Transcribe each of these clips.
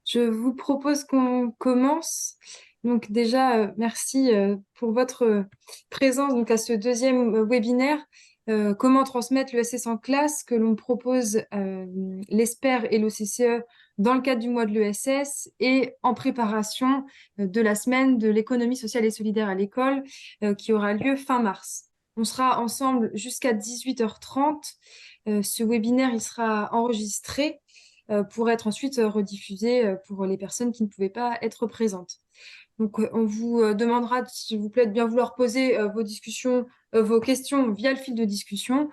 Je vous propose qu'on commence. Donc déjà, merci pour votre présence donc, à ce deuxième webinaire. Comment transmettre l'ESS en classe que l'on propose l'ESPER et l'OCCE dans le cadre du mois de l'ESS et en préparation de la semaine de l'économie sociale et solidaire à l'école qui aura lieu fin mars. On sera ensemble jusqu'à 18h30. Ce webinaire, il sera enregistré pour être ensuite rediffusé pour les personnes qui ne pouvaient pas être présentes. Donc, on vous demandera, s'il vous plaît, de bien vouloir poser vos questions via le fil de discussion.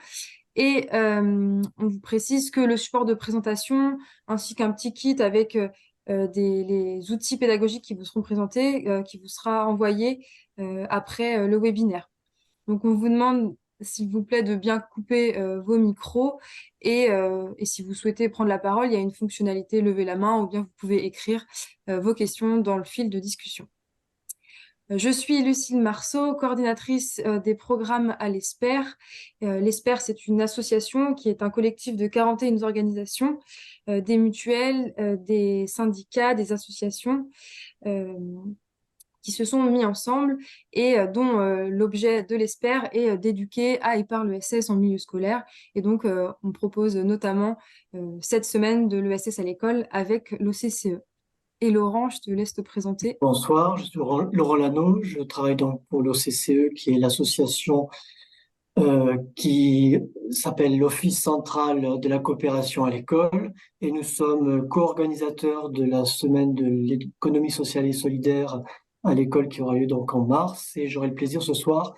Et on vous précise que le support de présentation, ainsi qu'un petit kit avec les outils pédagogiques qui vous seront présentés, qui vous sera envoyé après le webinaire. Donc, on vous demande, s'il vous plaît, de bien couper vos micros et si vous souhaitez prendre la parole, il y a une fonctionnalité lever la main ou bien vous pouvez écrire vos questions dans le fil de discussion. Je suis Lucille Marceau, coordinatrice des programmes à l'ESPER. L'ESPER, c'est une association qui est un collectif de 41 organisations, des mutuelles, des syndicats, des associations. Qui se sont mis ensemble et dont l'objet de l'ESPER est d'éduquer à et par l'ESS en milieu scolaire. Et donc, on propose notamment cette semaine de l'ESS à l'école avec l'OCCE. Et Laurent, je te laisse te présenter. Bonsoir, je suis Laurent Lano, je travaille donc pour l'OCCE, qui est l'association qui s'appelle l'Office central de la coopération à l'école, et nous sommes co-organisateurs de la semaine de l'économie sociale et solidaire à l'école qui aura lieu donc en mars, et j'aurai le plaisir ce soir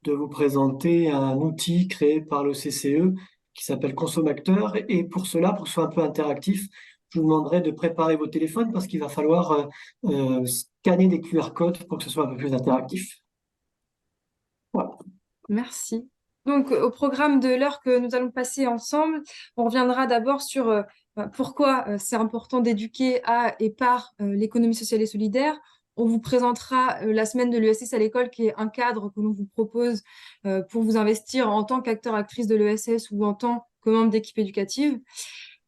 de vous présenter un outil créé par l'OCCE qui s'appelle Consomacteur. Et pour cela, pour que ce soit un peu interactif, je vous demanderai de préparer vos téléphones parce qu'il va falloir scanner des QR codes pour que ce soit un peu plus interactif. Voilà. Merci. Donc, au programme de l'heure que nous allons passer ensemble, on reviendra d'abord sur pourquoi c'est important d'éduquer à et par l'économie sociale et solidaire. On vous présentera la semaine de l'ESS à l'école, qui est un cadre que l'on vous propose pour vous investir en tant qu'acteur, actrice de l'ESS ou en tant que membre d'équipe éducative.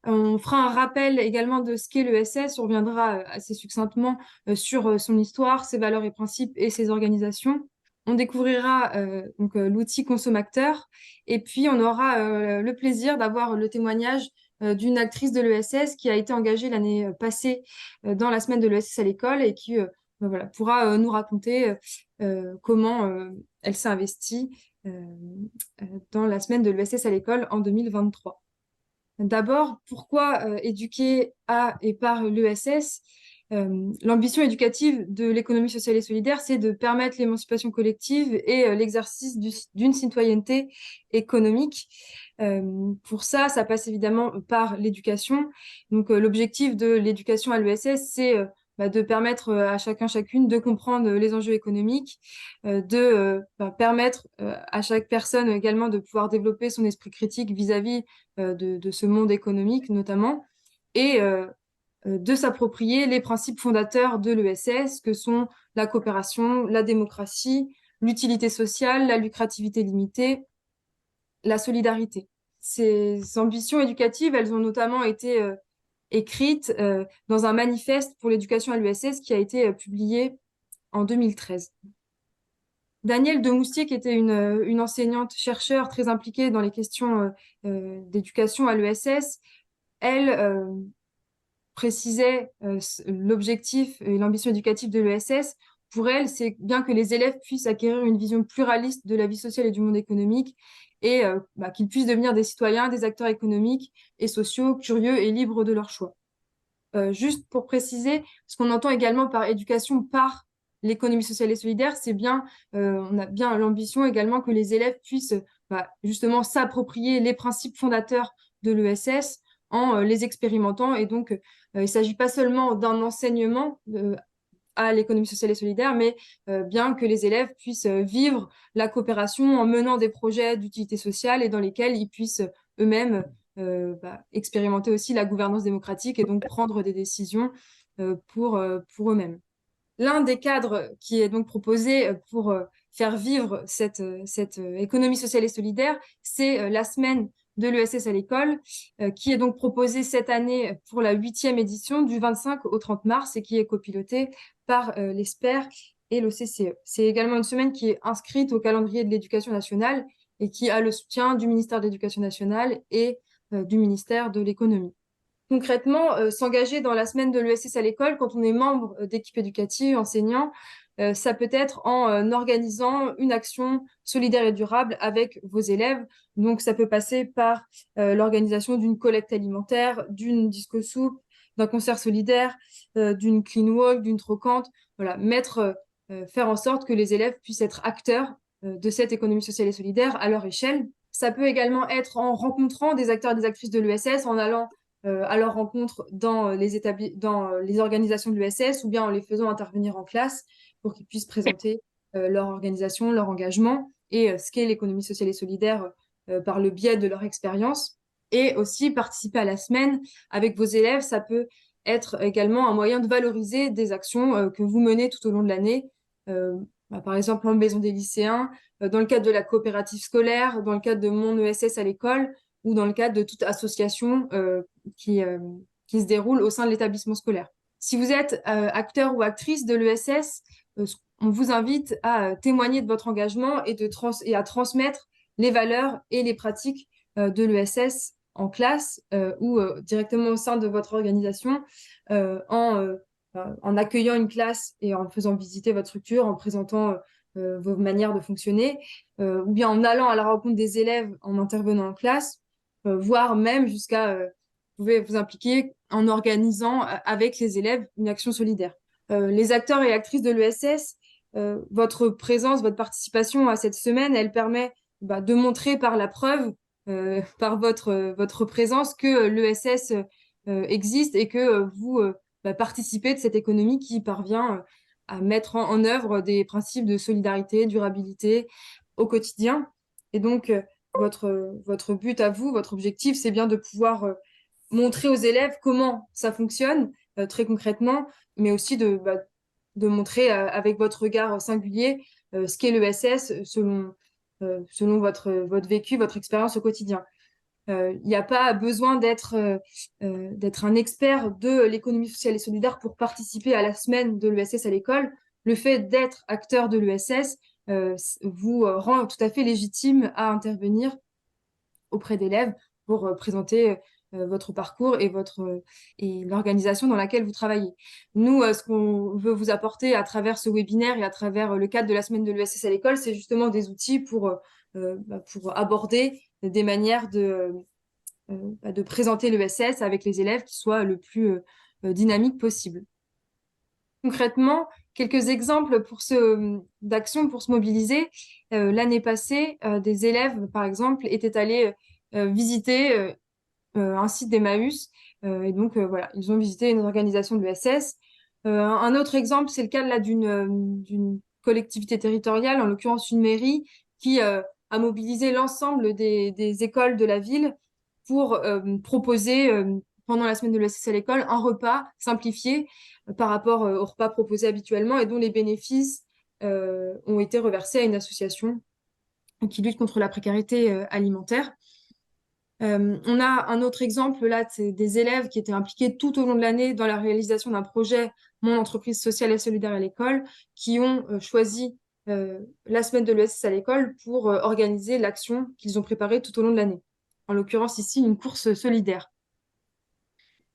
On fera un rappel également de ce qu'est l'ESS. On reviendra assez succinctement sur son histoire, ses valeurs et principes et ses organisations. On découvrira l'outil consommateur et puis on aura le plaisir d'avoir le témoignage d'une actrice de l'ESS qui a été engagée l'année passée dans la semaine de l'ESS à l'école et qui voilà, pourra nous raconter comment elle s'est investie dans la semaine de l'ESS à l'école en 2023. D'abord, pourquoi éduquer à et par l'ESS? L'ambition éducative de l'économie sociale et solidaire, c'est de permettre l'émancipation collective et l'exercice d'une citoyenneté économique. Pour ça, ça passe évidemment par l'éducation. Donc, l'objectif de l'éducation à l'ESS, c'est de permettre à chacun, chacune de comprendre les enjeux économiques, permettre à chaque personne également de pouvoir développer son esprit critique vis-à-vis de ce monde économique notamment, et de s'approprier les principes fondateurs de l'ESS, que sont la coopération, la démocratie, l'utilité sociale, la lucrativité limitée, la solidarité. Ces ambitions éducatives, elles ont notamment été écrites dans un manifeste pour l'éducation à l'ESS qui a été publié en 2013. Danielle Demoustier, qui était une enseignante-chercheur très impliquée dans les questions d'éducation à l'ESS, elle précisait l'objectif et l'ambition éducative de l'ESS. Pour elle, c'est bien que les élèves puissent acquérir une vision pluraliste de la vie sociale et du monde économique et qu'ils puissent devenir des citoyens, des acteurs économiques et sociaux, curieux et libres de leur choix. Juste pour préciser, ce qu'on entend également par éducation par l'économie sociale et solidaire, c'est bien, on a bien l'ambition également que les élèves puissent justement s'approprier les principes fondateurs de l'ESS en les expérimentant. Et donc, il ne s'agit pas seulement d'un enseignement à l'économie sociale et solidaire, mais bien que les élèves puissent vivre la coopération en menant des projets d'utilité sociale et dans lesquels ils puissent eux-mêmes expérimenter aussi la gouvernance démocratique et donc prendre des décisions pour eux-mêmes. L'un des cadres qui est donc proposé pour faire vivre cette économie sociale et solidaire, c'est la semaine de l'ESS à l'école, qui est donc proposée cette année pour la 8e édition du 25 au 30 mars et qui est copilotée par l'ESPER et l'OCCE. C'est également une semaine qui est inscrite au calendrier de l'éducation nationale et qui a le soutien du ministère de l'Éducation nationale et du ministère de l'Économie. Concrètement, s'engager dans la semaine de l'ESS à l'école quand on est membre d'équipe éducative, enseignant, ça peut être en organisant une action solidaire et durable avec vos élèves. Donc, ça peut passer par l'organisation d'une collecte alimentaire, d'une disco soupe, d'un concert solidaire, d'une clean walk, d'une trocante. Voilà, faire en sorte que les élèves puissent être acteurs de cette économie sociale et solidaire à leur échelle. Ça peut également être en rencontrant des acteurs et des actrices de l'ESS, en allant à leur rencontre dans les organisations de l'ESS ou bien en les faisant intervenir en classe pour qu'ils puissent présenter leur organisation, leur engagement et ce qu'est l'économie sociale et solidaire par le biais de leur expérience. Et aussi participer à la semaine avec vos élèves, ça peut être également un moyen de valoriser des actions que vous menez tout au long de l'année. Par exemple, en maison des lycéens, dans le cadre de la coopérative scolaire, dans le cadre de mon ESS à l'école, ou dans le cadre de toute association qui, qui se déroule au sein de l'établissement scolaire. Si vous êtes acteur ou actrice de l'ESS, on vous invite à témoigner de votre engagement et à transmettre les valeurs et les pratiques de l'ESS en classe ou directement au sein de votre organisation en accueillant une classe et en faisant visiter votre structure, en présentant vos manières de fonctionner, ou bien en allant à la rencontre des élèves en intervenant en classe, voire même jusqu'à, vous pouvez vous impliquer en organisant avec les élèves une action solidaire. Les acteurs et actrices de l'ESS, votre présence, votre participation à cette semaine, elle permet de montrer par la preuve, par votre présence, que l'ESS existe et que vous participez de cette économie qui parvient à mettre en œuvre des principes de solidarité, durabilité au quotidien. Et donc, votre but à vous, votre objectif, c'est bien de pouvoir montrer aux élèves comment ça fonctionne très concrètement, mais aussi de montrer avec votre regard singulier ce qu'est l'ESS selon votre vécu, votre expérience au quotidien. Il n'y a pas besoin d'être un expert de l'économie sociale et solidaire pour participer à la semaine de l'ESS à l'école. Le fait d'être acteur de l'ESS vous rend tout à fait légitime à intervenir auprès d'élèves pour présenter votre parcours et l'organisation dans laquelle vous travaillez. Nous, ce qu'on veut vous apporter à travers ce webinaire et à travers le cadre de la semaine de l'ESS à l'école, c'est justement des outils pour aborder des manières de présenter l'ESS avec les élèves qui soient le plus dynamique possible. Concrètement, quelques exemples d'actions pour se mobiliser. L'année passée, des élèves, par exemple, étaient allés visiter un site d'Emmaüs. Et donc, voilà, ils ont visité une organisation de l'ESS. Un autre exemple, c'est le cas là d'une collectivité territoriale, en l'occurrence une mairie, qui a mobilisé l'ensemble des écoles de la ville pour proposer, pendant la semaine de l'ESS à l'école, un repas simplifié par rapport au repas proposé habituellement et dont les bénéfices ont été reversés à une association qui lutte contre la précarité alimentaire. On a un autre exemple là, c'est des élèves qui étaient impliqués tout au long de l'année dans la réalisation d'un projet Mon entreprise sociale et solidaire à l'école, qui ont choisi la semaine de l'ESS à l'école pour organiser l'action qu'ils ont préparée tout au long de l'année. En l'occurrence ici, une course solidaire.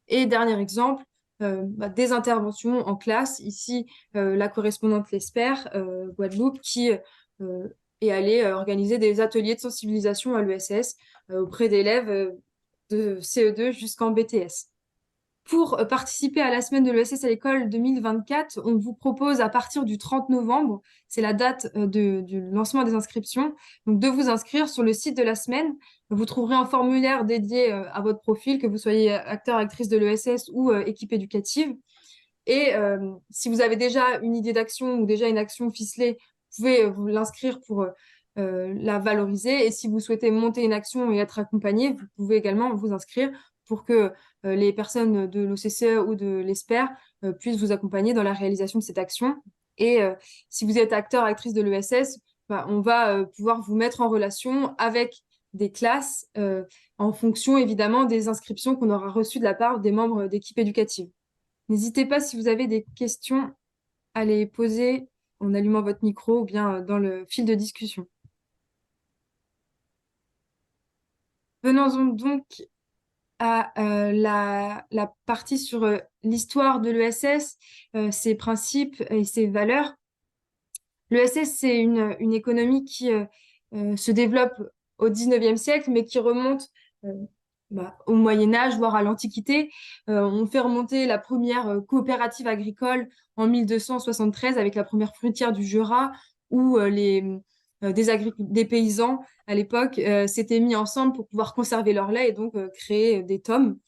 Et dernier exemple, des interventions en classe. Ici, la correspondante l'ESPER, Guadeloupe, qui est allée organiser des ateliers de sensibilisation à l'ESS auprès d'élèves de CE2 jusqu'en BTS. Pour participer à la semaine de l'ESS à l'école 2024, on vous propose à partir du 30 novembre, c'est la date du lancement des inscriptions, donc de vous inscrire sur le site de la semaine. Vous trouverez un formulaire dédié à votre profil, que vous soyez acteur, actrice de l'ESS ou équipe éducative. Et si vous avez déjà une idée d'action ou déjà une action ficelée, vous pouvez vous l'inscrire pour la valoriser. Et si vous souhaitez monter une action et être accompagné, vous pouvez également vous inscrire pour que les personnes de l'OCCE ou de l'ESPER puissent vous accompagner dans la réalisation de cette action. Et si vous êtes acteur, actrice de l'ESS, on va pouvoir vous mettre en relation avec des classes en fonction évidemment des inscriptions qu'on aura reçues de la part des membres d'équipe éducative. N'hésitez pas si vous avez des questions à les poser en allumant votre micro ou bien dans le fil de discussion. Venons-en donc à la partie sur l'histoire de l'ESS, ses principes et ses valeurs. L'ESS, c'est une économie qui se développe au 19e siècle, mais qui remonte euh, au Moyen Âge, voire à l'Antiquité. On fait remonter la première coopérative agricole en 1273 avec la première fruitière du Jura, où des paysans à l'époque s'étaient mis ensemble pour pouvoir conserver leur lait et donc créer des tomes.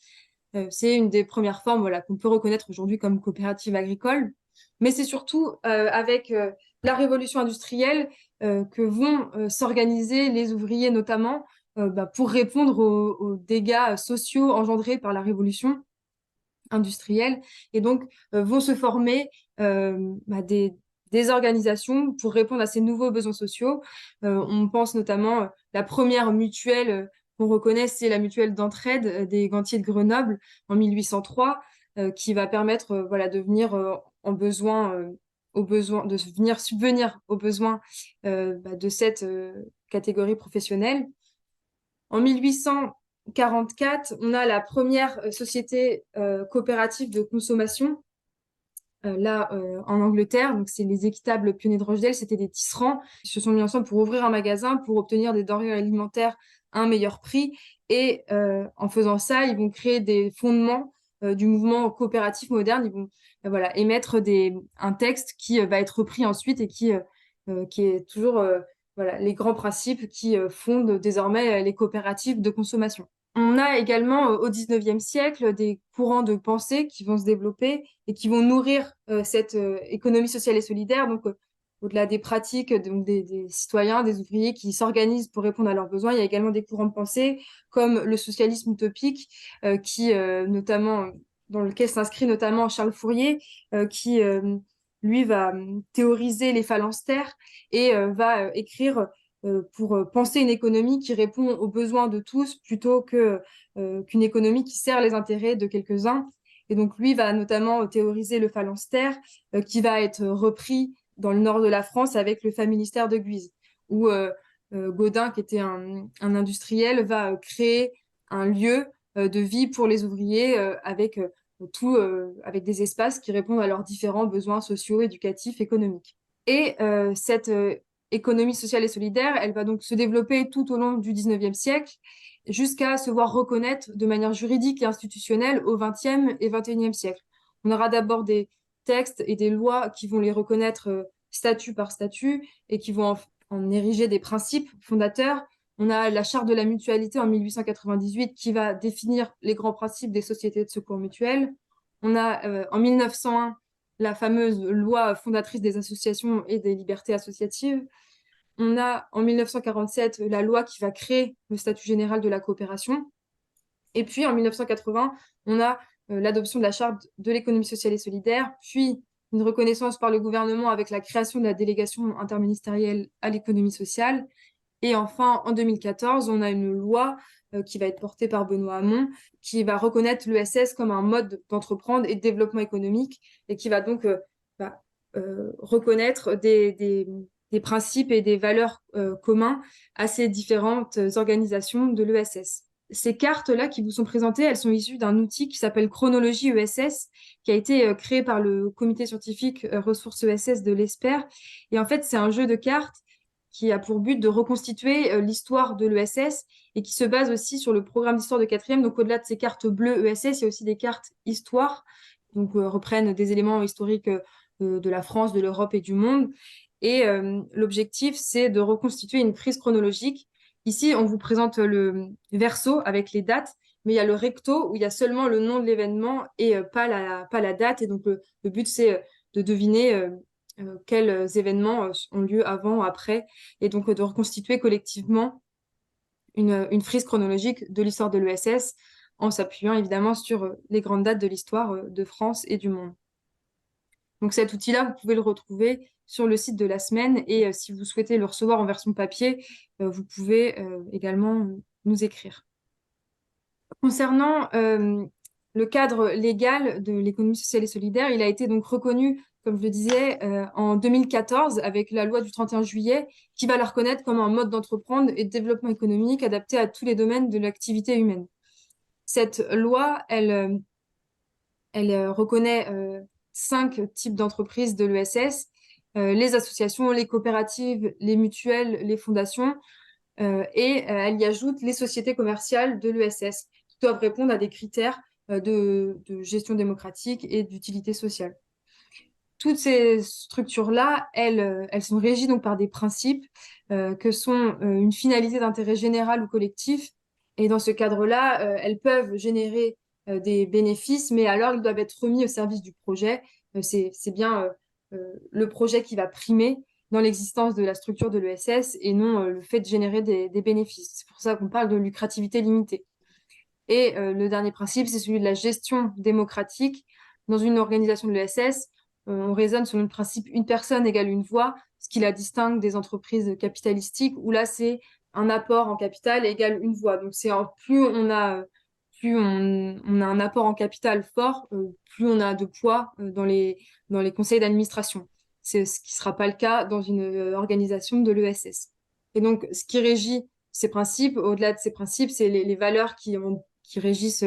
C'est une des premières formes voilà, qu'on peut reconnaître aujourd'hui comme coopérative agricole. Mais c'est surtout avec la révolution industrielle que vont s'organiser les ouvriers notamment pour répondre aux dégâts sociaux engendrés par la révolution industrielle et donc vont se former des organisations pour répondre à ces nouveaux besoins sociaux. On pense notamment la première mutuelle qu'on reconnaît, c'est la mutuelle d'entraide des Gantiers de Grenoble en 1803, qui va permettre voilà, de venir en besoin, aux besoins, de venir subvenir aux besoins de cette catégorie professionnelle. En 1844, on a la première société coopérative de consommation en Angleterre. Donc, c'est les Équitables Pionniers de Rochdale. C'était des tisserands qui se sont mis ensemble pour ouvrir un magasin, pour obtenir des denrées alimentaires à un meilleur prix. Et en faisant ça, ils vont créer des fondements du mouvement coopératif moderne. Ils vont voilà, émettre un texte qui va être repris ensuite et qui est toujours voilà, les grands principes qui fondent désormais les coopératives de consommation. On a également au 19e siècle des courants de pensée qui vont se développer et qui vont nourrir cette économie sociale et solidaire. Donc, au-delà des pratiques donc des citoyens, des ouvriers qui s'organisent pour répondre à leurs besoins, il y a également des courants de pensée comme le socialisme utopique, qui notamment dans lequel s'inscrit notamment Charles Fourier, qui lui va théoriser les phalanstères et va écrire pour penser une économie qui répond aux besoins de tous plutôt qu'une économie qui sert les intérêts de quelques-uns. Et donc, lui va notamment théoriser le phalanstère qui va être repris dans le nord de la France avec le familistère de Guise, où Gaudin, qui était un industriel, va créer un lieu de vie pour les ouvriers avec des espaces qui répondent à leurs différents besoins sociaux, éducatifs, économiques. Et cette économie sociale et solidaire, elle va donc se développer tout au long du 19e siècle jusqu'à se voir reconnaître de manière juridique et institutionnelle au 20e et 21e siècle. On aura d'abord des textes et des lois qui vont les reconnaître statut par statut et qui vont en ériger des principes fondateurs. On a la charte de la mutualité en 1898 qui va définir les grands principes des sociétés de secours mutuels. On a en 1901 la fameuse loi fondatrice des associations et des libertés associatives. On a en 1947 la loi qui va créer le statut général de la coopération. Et puis en 1980, on a l'adoption de la charte de l'économie sociale et solidaire, puis une reconnaissance par le gouvernement avec la création de la délégation interministérielle à l'économie sociale. Et enfin, en 2014, on a une loi qui va être portée par Benoît Hamon, qui va reconnaître l'ESS comme un mode d'entreprendre et de développement économique, et qui va donc reconnaître des principes et des valeurs communs à ces différentes organisations de l'ESS. Ces cartes-là qui vous sont présentées, elles sont issues d'un outil qui s'appelle Chronologie ESS, qui a été créé par le comité scientifique ressources ESS de l'ESPER. Et en fait, c'est un jeu de cartes qui a pour but de reconstituer l'histoire de l'ESS et qui se base aussi sur le programme d'histoire de quatrième. Donc, au-delà de ces cartes bleues ESS, il y a aussi des cartes histoire, donc reprennent des éléments historiques de la France, de l'Europe et du monde. Et l'objectif, c'est de reconstituer une frise chronologique. Ici, on vous présente le verso avec les dates, mais il y a le recto où il y a seulement le nom de l'événement et pas la date. Et donc, le but, c'est de deviner quels événements ont lieu avant, après, et donc de reconstituer collectivement une frise chronologique de l'histoire de l'ESS en s'appuyant évidemment sur les grandes dates de l'histoire de France et du monde. Donc cet outil-là, vous pouvez le retrouver sur le site de la semaine et si vous souhaitez le recevoir en version papier, vous pouvez également nous écrire. Concernant le cadre légal de l'économie sociale et solidaire, il a été donc reconnu, comme je le disais, en 2014 avec la loi du 31 juillet qui va la reconnaître comme un mode d'entreprendre et de développement économique adapté à tous les domaines de l'activité humaine. Cette loi, elle reconnaît 5 types d'entreprises de l'ESS, les associations, les coopératives, les mutuelles, les fondations, et elle y ajoute les sociétés commerciales de l'ESS qui doivent répondre à des critères de gestion démocratique et d'utilité sociale. Toutes ces structures-là, elles sont régies donc par des principes que sont une finalité d'intérêt général ou collectif. Et dans ce cadre-là, elles peuvent générer des bénéfices, mais alors ils doivent être remis au service du projet. C'est bien le projet qui va primer dans l'existence de la structure de l'ESS et non le fait de générer des bénéfices. C'est pour ça qu'on parle de lucrativité limitée. Et le dernier principe, c'est celui de la gestion démocratique. Dans une organisation de l'ESS, on raisonne selon le principe une personne égale une voix, ce qui la distingue des entreprises capitalistiques, où là, c'est un apport en capital égale une voix. Donc, plus on a un apport en capital fort, plus on a de poids dans les conseils d'administration. C'est ce qui ne sera pas le cas dans une organisation de l'ESS. Et donc, ce qui régit ces principes, au-delà de ces principes, c'est les valeurs qui régissent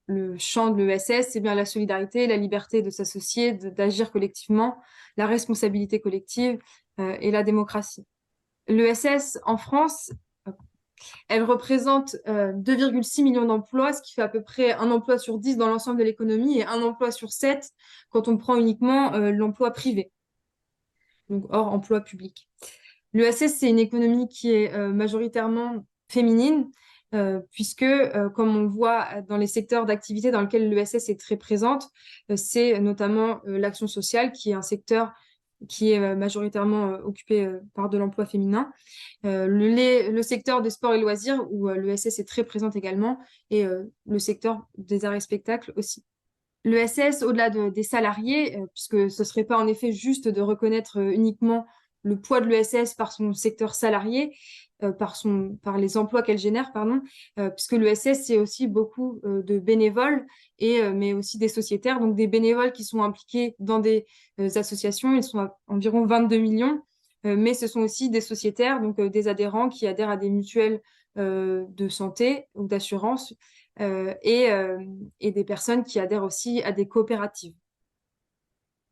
le champ de l'ESS, c'est bien la solidarité, la liberté de s'associer, d'agir collectivement, la responsabilité collective et la démocratie. L'ESS en France, elle représente 2,6 millions d'emplois, ce qui fait à peu près un emploi sur 10 dans l'ensemble de l'économie et un emploi sur 7 quand on prend uniquement l'emploi privé, donc hors emploi public. L'ESS, c'est une économie qui est majoritairement féminine, puisque, comme on le voit dans les secteurs d'activité dans lesquels l'ESS est très présente, c'est notamment l'action sociale, qui est un secteur qui est majoritairement occupé par de l'emploi féminin. Le secteur des sports et loisirs, où l'ESS est très présente également, et le secteur des arts et spectacles aussi. L'ESS, au-delà des salariés, puisque ce serait pas en effet juste de reconnaître uniquement le poids de l'ESS par son secteur salarié, par les emplois qu'elle génère, pardon, puisque l'ESS, c'est aussi beaucoup de bénévoles, mais aussi des sociétaires, donc des bénévoles qui sont impliqués dans des associations. Ils sont à environ 22 millions, mais ce sont aussi des sociétaires, donc des adhérents qui adhèrent à des mutuelles de santé ou d'assurance, euh, et, euh, et des personnes qui adhèrent aussi à des coopératives.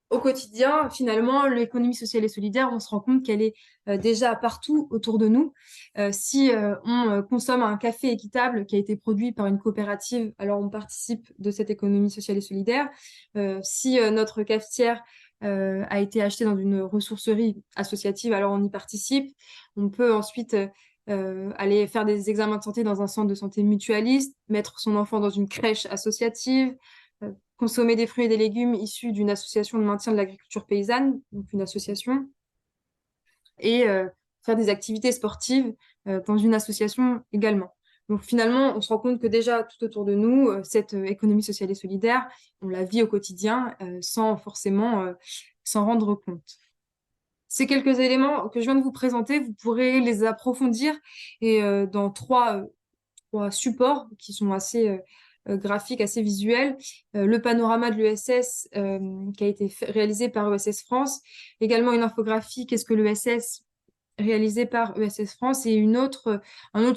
Au quotidien, finalement, l'économie sociale et solidaire, on se rend compte qu'elle est déjà partout autour de nous. Si on consomme un café équitable qui a été produit par une coopérative, alors on participe de cette économie sociale et solidaire. Si notre cafetière a été achetée dans une ressourcerie associative, alors on y participe. On peut ensuite aller faire des examens de santé dans un centre de santé mutualiste, mettre son enfant dans une crèche associative, consommer des fruits et des légumes issus d'une association de maintien de l'agriculture paysanne, donc une association, et faire des activités sportives dans une association également. Donc finalement, on se rend compte que déjà tout autour de nous, cette économie sociale et solidaire, on la vit au quotidien sans forcément s'en rendre compte. Ces quelques éléments que je viens de vous présenter, vous pourrez les approfondir et dans trois supports qui sont assez graphiques, assez visuels. Le panorama de l'ESS qui a été réalisé par ESS France, également une infographie, qu'est-ce que l'ESS réalisé par ESS France et un autre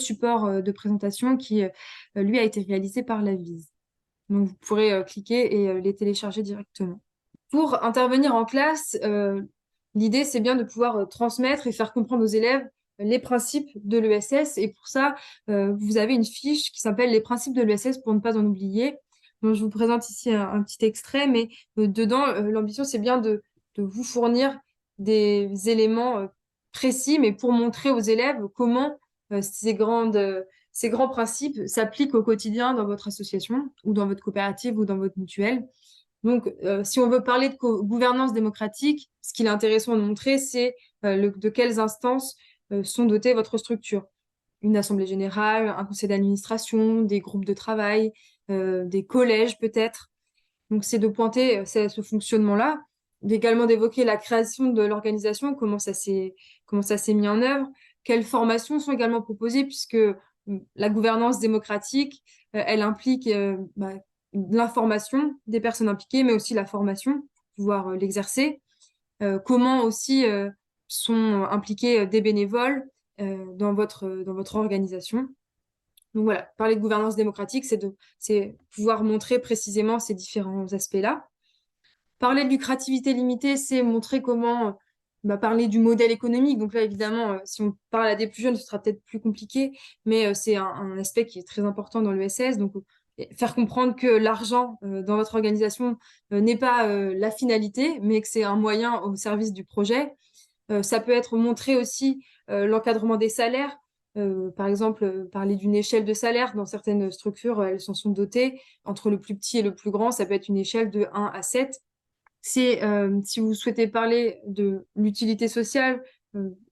support de présentation qui, lui, a été réalisé par la VISE. Donc, vous pourrez cliquer et les télécharger directement. Pour intervenir en classe, l'idée, c'est bien de pouvoir transmettre et faire comprendre aux élèves les principes de l'ESS. Et pour ça, vous avez une fiche qui s'appelle Les principes de l'ESS pour ne pas en oublier. Donc, je vous présente ici un petit extrait, mais dedans, l'ambition, c'est bien de vous fournir des éléments précis, mais pour montrer aux élèves comment ces grands principes s'appliquent au quotidien dans votre association ou dans votre coopérative ou dans votre mutuelle. Donc, si on veut parler de gouvernance démocratique, ce qu'il est intéressant de montrer, c'est de quelles instances sont dotées votre structure. Une assemblée générale, un conseil d'administration, des groupes de travail, des collèges peut-être. Donc, c'est de pointer ce fonctionnement-là. également d'évoquer la création de l'organisation, comment ça s'est mis en œuvre, quelles formations sont également proposées, puisque la gouvernance démocratique, elle implique l'information des personnes impliquées, mais aussi la formation pour pouvoir l'exercer. Comment aussi sont impliqués des bénévoles dans votre organisation. Donc voilà, parler de gouvernance démocratique, c'est pouvoir montrer précisément ces différents aspects-là. Parler de lucrativité limitée, c'est montrer comment parler du modèle économique. Donc là, évidemment, si on parle à des plus jeunes, ce sera peut-être plus compliqué, mais c'est un aspect qui est très important dans l'ESS. Donc, faire comprendre que l'argent dans votre organisation n'est pas la finalité, mais que c'est un moyen au service du projet. Ça peut être montrer aussi l'encadrement des salaires. Par exemple, parler d'une échelle de salaire. Dans certaines structures, elles s'en sont dotées. Entre le plus petit et le plus grand, ça peut être une échelle de 1 à 7. C'est si vous souhaitez parler de l'utilité sociale,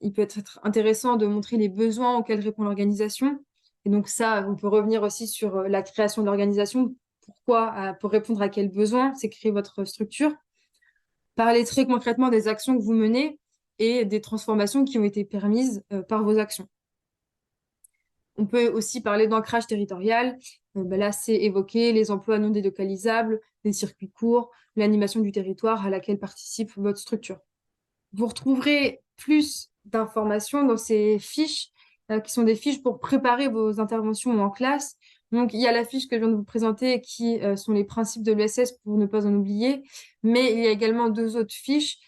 il peut être intéressant de montrer les besoins auxquels répond l'organisation. Et donc ça, on peut revenir aussi sur la création de l'organisation. Pourquoi, pour répondre à quels besoins c'est créer votre structure. Parler très concrètement des actions que vous menez et des transformations qui ont été permises par vos actions. On peut aussi parler d'ancrage territorial. Là, c'est évoquer les emplois non délocalisables, les circuits courts, l'animation du territoire à laquelle participe votre structure. Vous retrouverez plus d'informations dans ces fiches, qui sont des fiches pour préparer vos interventions en classe. Donc, il y a la fiche que je viens de vous présenter qui sont les principes de l'ESS pour ne pas en oublier. Mais il y a également deux autres fiches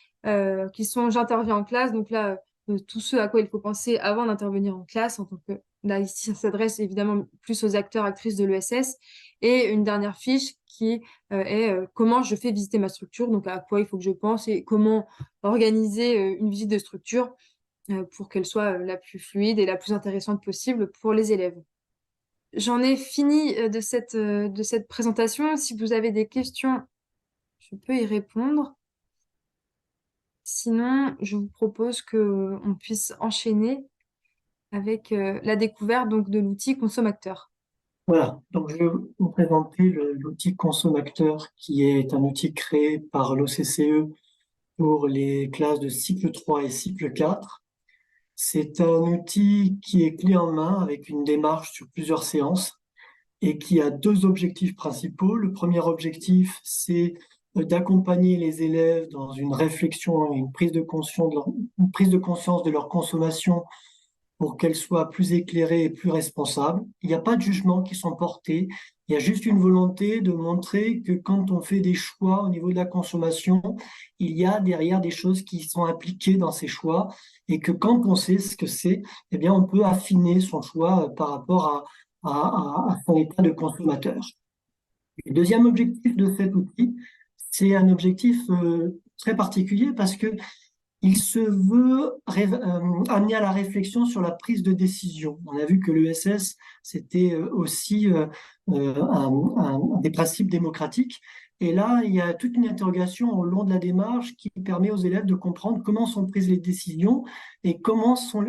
qui sont j'interviens en classe. Donc là, tout ce à quoi il faut penser avant d'intervenir en classe en tant que là, ici, ça s'adresse évidemment plus aux acteurs, actrices de l'ESS. Et une dernière fiche qui est comment je fais visiter ma structure, donc à quoi il faut que je pense et comment organiser une visite de structure pour qu'elle soit la plus fluide et la plus intéressante possible pour les élèves. J'en ai fini de cette présentation. Si vous avez des questions, je peux y répondre. Sinon, je vous propose qu'on puisse enchaîner avec la découverte donc, de l'outil consommateur. Voilà, donc je vais vous présenter l'outil consommateur qui est un outil créé par l'OCCE pour les classes de cycle 3 et cycle 4. C'est un outil qui est clé en main avec une démarche sur plusieurs séances et qui a deux objectifs principaux. Le premier objectif, c'est d'accompagner les élèves dans une réflexion et une prise de conscience de leur consommation pour qu'elle soit plus éclairée et plus responsable. Il n'y a pas de jugement qui sont portés. Il y a juste une volonté de montrer que quand on fait des choix au niveau de la consommation, il y a derrière des choses qui sont impliquées dans ces choix et que quand on sait ce que c'est, eh bien, on peut affiner son choix par rapport à son état de consommateur. Le deuxième objectif de cet outil, c'est un objectif très particulier parce que il se veut amener à la réflexion sur la prise de décision. On a vu que l'ESS, c'était aussi un des principes démocratiques. Et là, il y a toute une interrogation au long de la démarche qui permet aux élèves de comprendre comment sont prises les décisions et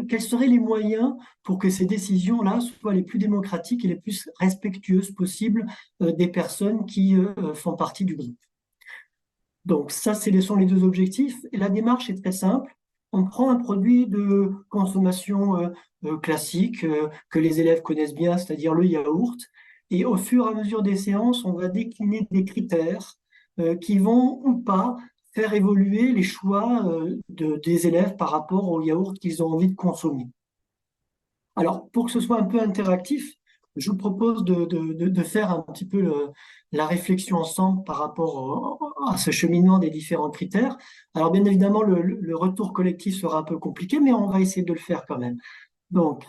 quels seraient les moyens pour que ces décisions-là soient les plus démocratiques et les plus respectueuses possibles des personnes qui font partie du groupe. Donc ça, sont les deux objectifs. Et la démarche est très simple. On prend un produit de consommation classique que les élèves connaissent bien, c'est-à-dire le yaourt. Et au fur et à mesure des séances, on va décliner des critères qui vont ou pas faire évoluer les choix des élèves par rapport au yaourt qu'ils ont envie de consommer. Alors, pour que ce soit un peu interactif, je vous propose de faire un petit peu la réflexion ensemble par rapport à ce cheminement des différents critères. Alors, bien évidemment, le retour collectif sera un peu compliqué, mais on va essayer de le faire quand même. Donc,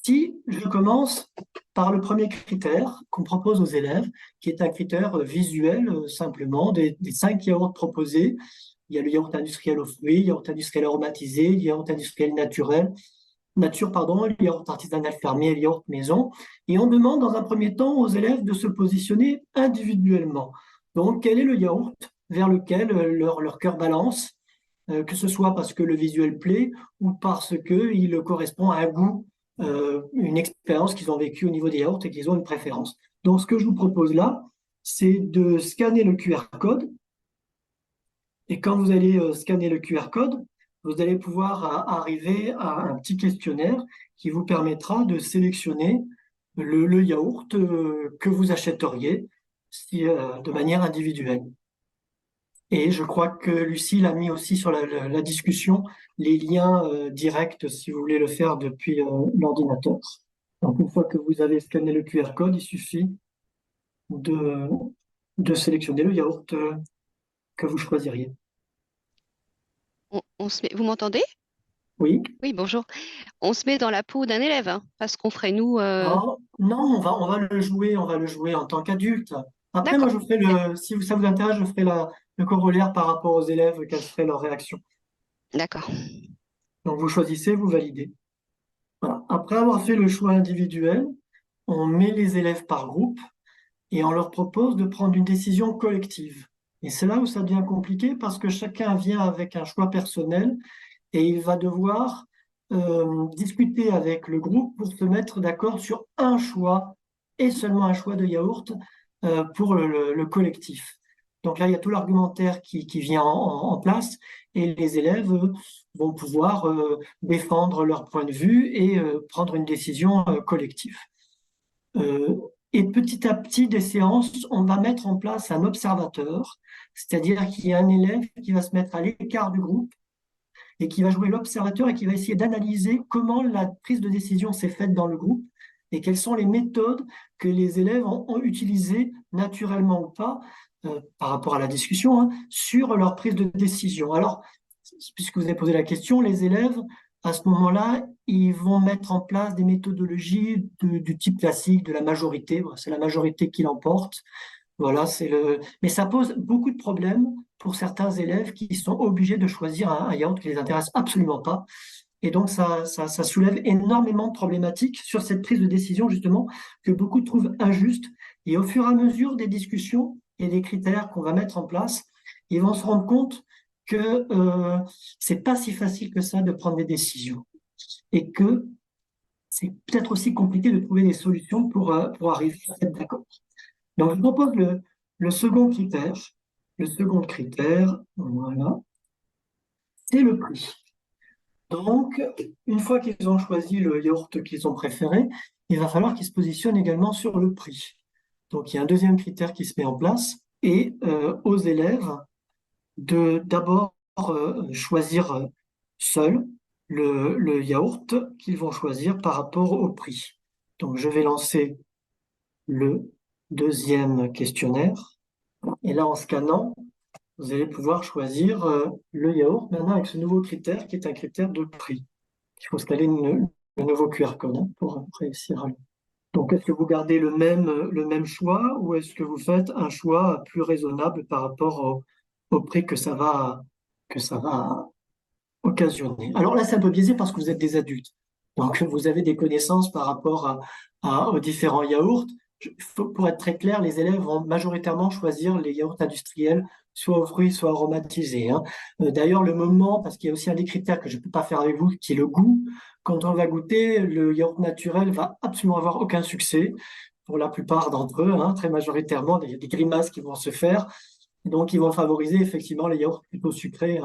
si je commence par le premier critère qu'on propose aux élèves, qui est un critère visuel simplement des 5 yaourts proposés. Il y a le yaourt industriel aux fruits, le yaourt industriel aromatisé, le yaourt industriel nature, pardon, le yaourt artisanal fermé et le yaourt maison. Et on demande dans un premier temps aux élèves de se positionner individuellement. Donc, quel est le yaourt vers lequel leur cœur balance, que ce soit parce que le visuel plaît ou parce qu'il correspond à un goût, une expérience qu'ils ont vécue au niveau des yaourts et qu'ils ont une préférence. Donc, ce que je vous propose là, c'est de scanner le QR code Et quand vous allez scanner le QR code, vous allez pouvoir arriver à un petit questionnaire qui vous permettra de sélectionner le yaourt que vous achèteriez de manière individuelle. Et je crois que Lucille a mis aussi sur la discussion les liens directs si vous voulez le faire depuis l'ordinateur. Donc une fois que vous avez scanné le QR code, il suffit de, de sélectionner le yaourt que vous choisiriez. On se met... Vous m'entendez? Oui. Oui, bonjour. On se met dans la peau d'un élève, hein, parce qu'on ferait nous. Oh, non, on va le jouer en tant qu'adulte. Après, moi, D'accord, je ferai si ça vous intéresse, je ferai le corollaire par rapport aux élèves, quelle serait leur réaction. d'accord. Donc, vous choisissez, vous validez. Voilà. Après avoir fait le choix individuel, on met les élèves par groupe et on leur propose de prendre une décision collective. Et c'est là où ça devient compliqué parce que chacun vient avec un choix personnel et il va devoir discuter avec le groupe pour se mettre d'accord sur un choix et seulement un choix de yaourt pour le collectif. Donc là, il y a tout l'argumentaire qui vient en place et les élèves vont pouvoir défendre leur point de vue et prendre une décision collective. Euh, et petit à petit, des séances, on va mettre en place un observateur, c'est-à-dire qu'il y a un élève qui va se mettre à l'écart du groupe et qui va jouer l'observateur et qui va essayer d'analyser comment la prise de décision s'est faite dans le groupe et quelles sont les méthodes que les élèves ont utilisées naturellement ou pas par rapport à la discussion sur leur prise de décision. Alors, puisque vous avez posé la question, les élèves, à ce moment-là, ils vont mettre en place des méthodologies du type classique de la majorité. Voilà, c'est la majorité qui l'emporte. Voilà, Mais ça pose beaucoup de problèmes pour certains élèves qui sont obligés de choisir un yaourt qui les intéresse absolument pas. Et donc, ça soulève énormément de problématiques sur cette prise de décision, justement, que beaucoup trouvent injuste. Et au fur et à mesure des discussions et des critères qu'on va mettre en place, ils vont se rendre compte que c'est pas si facile que ça de prendre des décisions. Et que c'est peut-être aussi compliqué de trouver des solutions pour arriver à être d'accord. Donc, je vous propose le second critère. Le second critère, voilà, c'est le prix. Donc, une fois qu'ils ont choisi le yaourt qu'ils ont préféré, il va falloir qu'ils se positionnent également sur le prix. Donc, il y a un deuxième critère qui se met en place et aux élèves de d'abord choisir seuls le yaourt qu'ils vont choisir par rapport au prix. Donc, je vais lancer le deuxième questionnaire. Et là, en scannant, vous allez pouvoir choisir le yaourt maintenant avec ce nouveau critère qui est un critère de prix. Il faut scanner le nouveau QR code pour réussir. Donc, est-ce que vous gardez le même choix ou est-ce que vous faites un choix plus raisonnable par rapport au prix que ça va occasionner? Alors là, c'est un peu biaisé parce que vous êtes des adultes. Donc, vous avez des connaissances par rapport aux différents yaourts. Pour être très clair, les élèves vont majoritairement choisir les yaourts industriels, soit aux fruits, soit aromatisés. D'ailleurs, le moment, parce qu'il y a aussi un des critères que je ne peux pas faire avec vous, qui est le goût. Quand on va goûter, le yaourt naturel va absolument avoir aucun succès pour la plupart d'entre eux, très majoritairement. Il y a des grimaces qui vont se faire. Donc, ils vont favoriser effectivement les yaourts plutôt sucrés,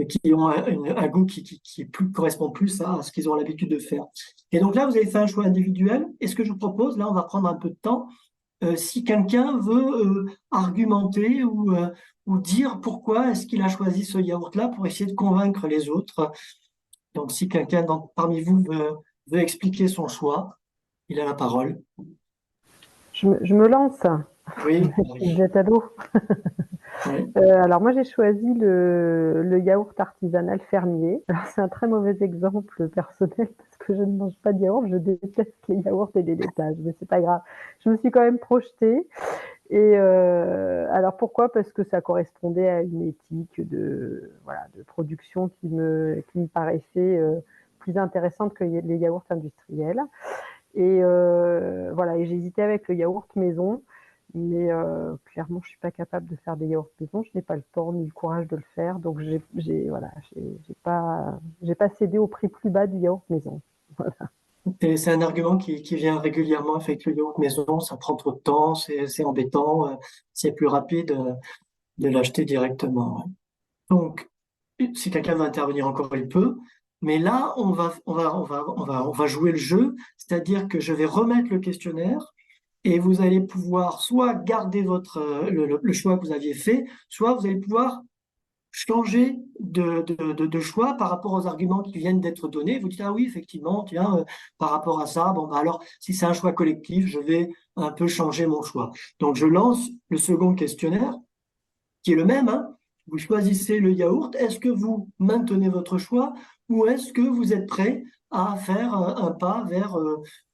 qui ont un goût qui correspond plus à ce qu'ils ont l'habitude de faire. Et donc là, vous avez fait un choix individuel. Et ce que je vous propose, là, on va prendre un peu de temps. Si quelqu'un veut argumenter ou dire pourquoi est-ce qu'il a choisi ce yaourt-là pour essayer de convaincre les autres. Donc, si quelqu'un parmi vous veut expliquer son choix, il a la parole. Je me lance. Oui, Vous êtes ado. oui. Alors moi j'ai choisi le yaourt artisanal fermier. Alors c'est un très mauvais exemple personnel parce que je ne mange pas de yaourt, je déteste les yaourts et les laitages, mais c'est pas grave. Je me suis quand même projetée. Et alors pourquoi? Parce que ça correspondait à une éthique de production qui me paraissait plus intéressante que les yaourts industriels. Et voilà, et j'ai hésité avec le yaourt maison. Mais clairement, je suis pas capable de faire des yaourts maison. Je n'ai pas le temps ni le courage de le faire. Donc, j'ai pas cédé au prix plus bas du yaourt maison. Voilà. Et c'est un argument qui vient régulièrement avec le yaourt maison. Ça prend trop de temps, c'est embêtant, c'est plus rapide de l'acheter directement. Ouais. Donc, si quelqu'un veut intervenir encore, il peut. Mais là, on va jouer le jeu, c'est-à-dire que je vais remettre le questionnaire et vous allez pouvoir soit garder le choix que vous aviez fait, soit vous allez pouvoir changer de choix par rapport aux arguments qui viennent d'être donnés. Vous dites, ah oui, effectivement, tiens, par rapport à ça, bon, bah alors, si c'est un choix collectif, je vais un peu changer mon choix. Donc, je lance le second questionnaire, qui est le même, hein. Vous choisissez le yaourt. Est-ce que vous maintenez votre choix ou est-ce que vous êtes prêt à faire un pas vers